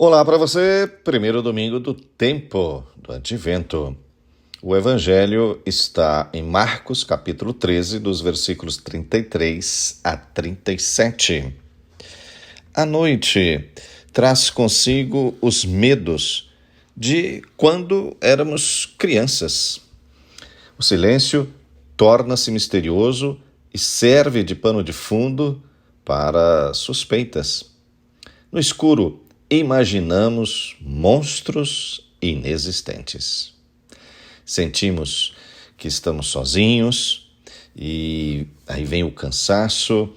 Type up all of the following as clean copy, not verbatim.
Olá para você, primeiro domingo do tempo do Advento. O Evangelho está em Marcos, capítulo 13, dos versículos 33 a 37. A noite traz consigo os medos de quando éramos crianças. O silêncio torna-se misterioso e serve de pano de fundo para suspeitas. No escuro, imaginamos monstros inexistentes. Sentimos que estamos sozinhos e aí vem o cansaço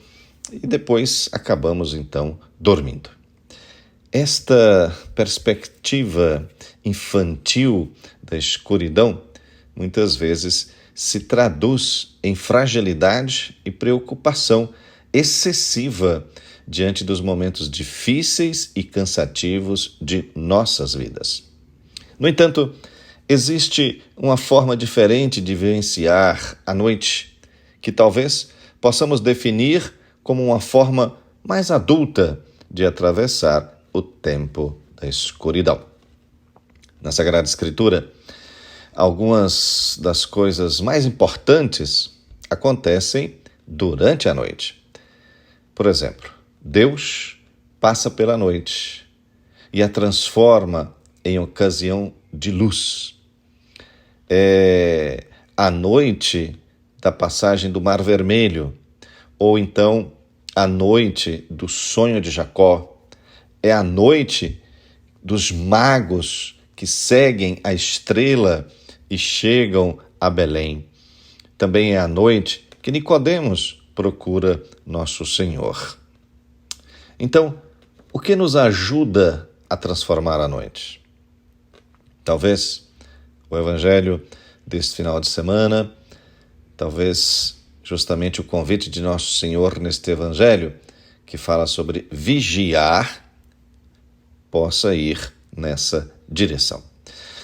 e depois acabamos então dormindo. Esta perspectiva infantil da escuridão muitas vezes se traduz em fragilidade e preocupação excessiva diante dos momentos difíceis e cansativos de nossas vidas. No entanto, existe uma forma diferente de vivenciar a noite, que talvez possamos definir como uma forma mais adulta de atravessar o tempo da escuridão. Na Sagrada Escritura, algumas das coisas mais importantes acontecem durante a noite. Por exemplo, Deus passa pela noite e a transforma em ocasião de luz. É a noite da passagem do Mar Vermelho, ou então a noite do sonho de Jacó. É a noite dos magos que seguem a estrela e chegam a Belém. Também é a noite que Nicodemos procura nosso Senhor. Então, o que nos ajuda a transformar a noite? Talvez o Evangelho deste final de semana, talvez justamente o convite de nosso Senhor neste Evangelho, que fala sobre vigiar, possa ir nessa direção.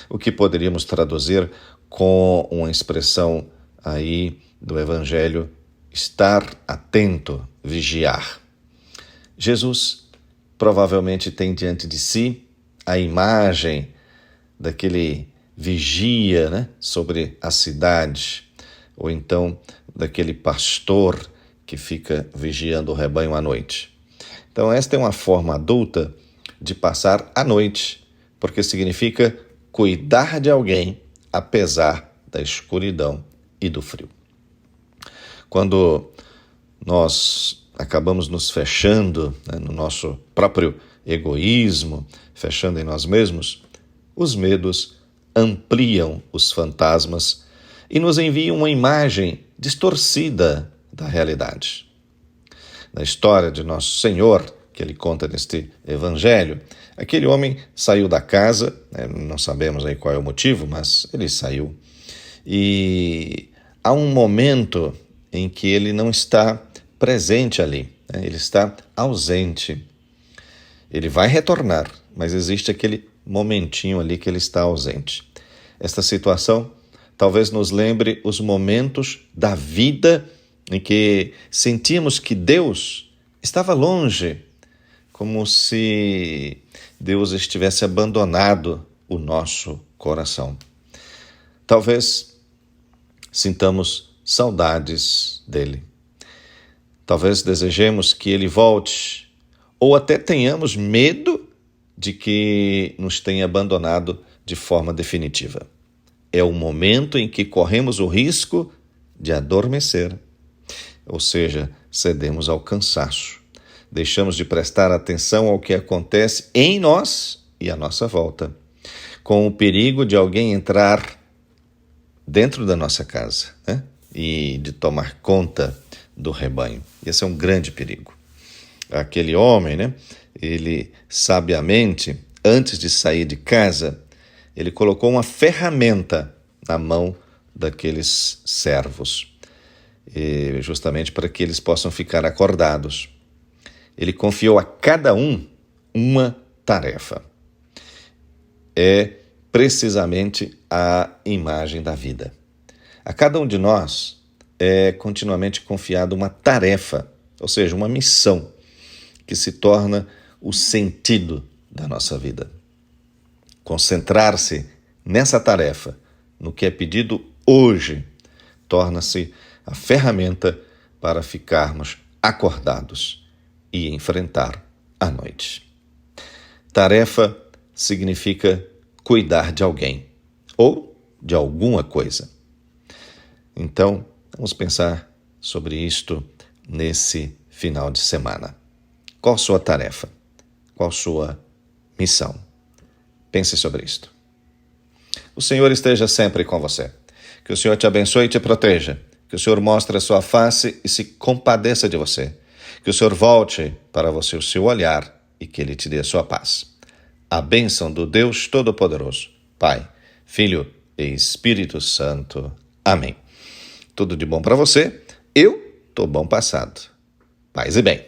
O que poderíamos traduzir com uma expressão aí do Evangelho: estar atento, vigiar. Jesus provavelmente tem diante de si a imagem daquele vigia, sobre a cidade, ou então daquele pastor que fica vigiando o rebanho à noite. Então esta é uma forma adulta de passar a noite, porque significa cuidar de alguém apesar da escuridão e do frio. Quando nós acabamos nos fechando no nosso próprio egoísmo, fechando em nós mesmos, os medos ampliam os fantasmas e nos enviam uma imagem distorcida da realidade. Na história de Nosso Senhor, que ele conta neste Evangelho, aquele homem saiu da casa, não sabemos aí qual é o motivo, mas ele saiu. E há um momento em que ele não está presente ali, ele está ausente. Ele vai retornar, mas existe aquele momentinho ali que ele está ausente. Esta situação talvez nos lembre os momentos da vida em que sentimos que Deus estava longe, como se Deus estivesse abandonado o nosso coração. Talvez sintamos saudades dele. Talvez desejemos que ele volte, ou até tenhamos medo de que nos tenha abandonado de forma definitiva. É o momento em que corremos o risco de adormecer, ou seja, cedemos ao cansaço. Deixamos de prestar atenção ao que acontece em nós e à nossa volta, com o perigo de alguém entrar dentro da nossa casa, e de tomar conta do rebanho. Esse é um grande perigo. Aquele homem, ele sabiamente, antes de sair de casa, ele colocou uma ferramenta na mão daqueles servos, justamente para que eles possam ficar acordados. Ele confiou a cada um uma tarefa. É precisamente a imagem da vida. A cada um de nós é continuamente confiado uma tarefa, ou seja, uma missão, que se torna o sentido da nossa vida. Concentrar-se nessa tarefa, no que é pedido hoje, torna-se a ferramenta para ficarmos acordados e enfrentar a noite. Tarefa significa cuidar de alguém ou de alguma coisa. Então, vamos pensar sobre isto nesse final de semana. Qual sua tarefa? Qual sua missão? Pense sobre isto. O Senhor esteja sempre com você. Que o Senhor te abençoe e te proteja. Que o Senhor mostre a sua face e se compadeça de você. Que o Senhor volte para você o seu olhar e que Ele te dê a sua paz. A bênção do Deus Todo-Poderoso, Pai, Filho e Espírito Santo. Amém. Tudo de bom para você. Eu estou bom passado. Paz e bem.